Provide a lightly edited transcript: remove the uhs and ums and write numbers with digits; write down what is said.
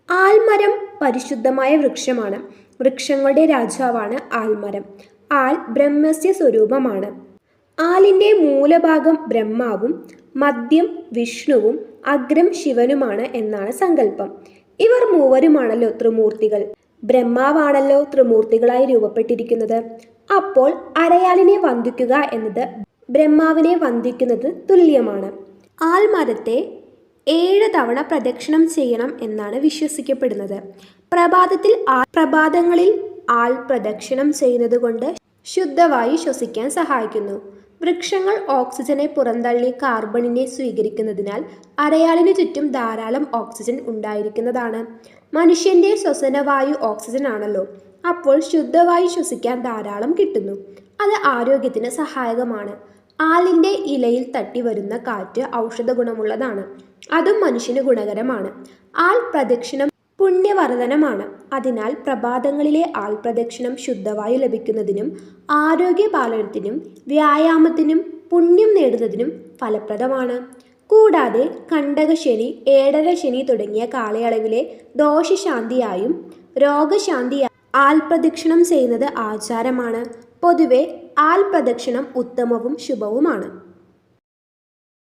ആൽമരം പരിശുദ്ധമായ വൃക്ഷമാണ്. വൃക്ഷങ്ങളുടെ രാജാവാണ് ആൽമരം. ആൽ ബ്രഹ്മസ്യ സ്വരൂപമാണ്. ആലിൻ്റെ മൂലഭാഗം ബ്രഹ്മാവും മധ്യം വിഷ്ണുവും അഗ്രം ശിവനുമാണ് എന്നാണ് സങ്കല്പം. ഇവർ മൂവരുമാണല്ലോ ത്രിമൂർത്തികൾ. ബ്രഹ്മാവാണല്ലോ ത്രിമൂർത്തികളായി രൂപപ്പെട്ടിരിക്കുന്നത്. അപ്പോൾ അരയാലിനെ വന്ദിക്കുക എന്നത് ബ്രഹ്മാവിനെ വന്ദിക്കുന്നത് തുല്യമാണ്. ആൽമരത്തെ 7 തവണ പ്രദക്ഷിണം ചെയ്യണം എന്നാണ് വിശ്വസിക്കപ്പെടുന്നത്. പ്രഭാതങ്ങളിൽ ആൽ പ്രദക്ഷിണം ചെയ്യുന്നത് കൊണ്ട് ശുദ്ധവായു ശ്വസിക്കാൻ സഹായിക്കുന്നു. വൃക്ഷങ്ങൾ ഓക്സിജനെ പുറന്തള്ളി കാർബണിനെ സ്വീകരിക്കുന്നതിനാൽ അരയാലിനു ചുറ്റും ധാരാളം ഓക്സിജൻ ഉണ്ടായിരിക്കുന്നതാണ്. മനുഷ്യന്റെ ശ്വസനവായു ഓക്സിജൻ ആണല്ലോ. അപ്പോൾ ശുദ്ധവായു ശ്വസിക്കാൻ ധാരാളം കിട്ടുന്നു. അത് ആരോഗ്യത്തിന് സഹായകമാണ്. ആലിൻ്റെ ഇലയിൽ തട്ടി വരുന്ന കാറ്റ് ഔഷധ ഗുണമുള്ളതാണ്. അതും മനുഷ്യന് ഗുണകരമാണ്. ആൽ പ്രദക്ഷിണം പുണ്യവർദ്ധനമാണ്. അതിനാൽ പ്രഭാതങ്ങളിലെ ആൽ പ്രദക്ഷിണം ശുദ്ധവായു ലഭിക്കുന്നതിനും ആരോഗ്യപാലനത്തിനും വ്യായാമത്തിനും പുണ്യം നേടുന്നതിനും ഫലപ്രദമാണ്. കൂടാതെ കണ്ടകശനി, ഏഴരശനി തുടങ്ങിയ കാലയളവിലെ ദോഷശാന്തിയായും രോഗശാന്തിയായും ആൽ പ്രദക്ഷിണം ചെയ്യുന്നത് ആചാരമാണ്. പൊതുവെ ആൽ പ്രദക്ഷിണം ഉത്തമവും ശുഭവുമാണ്.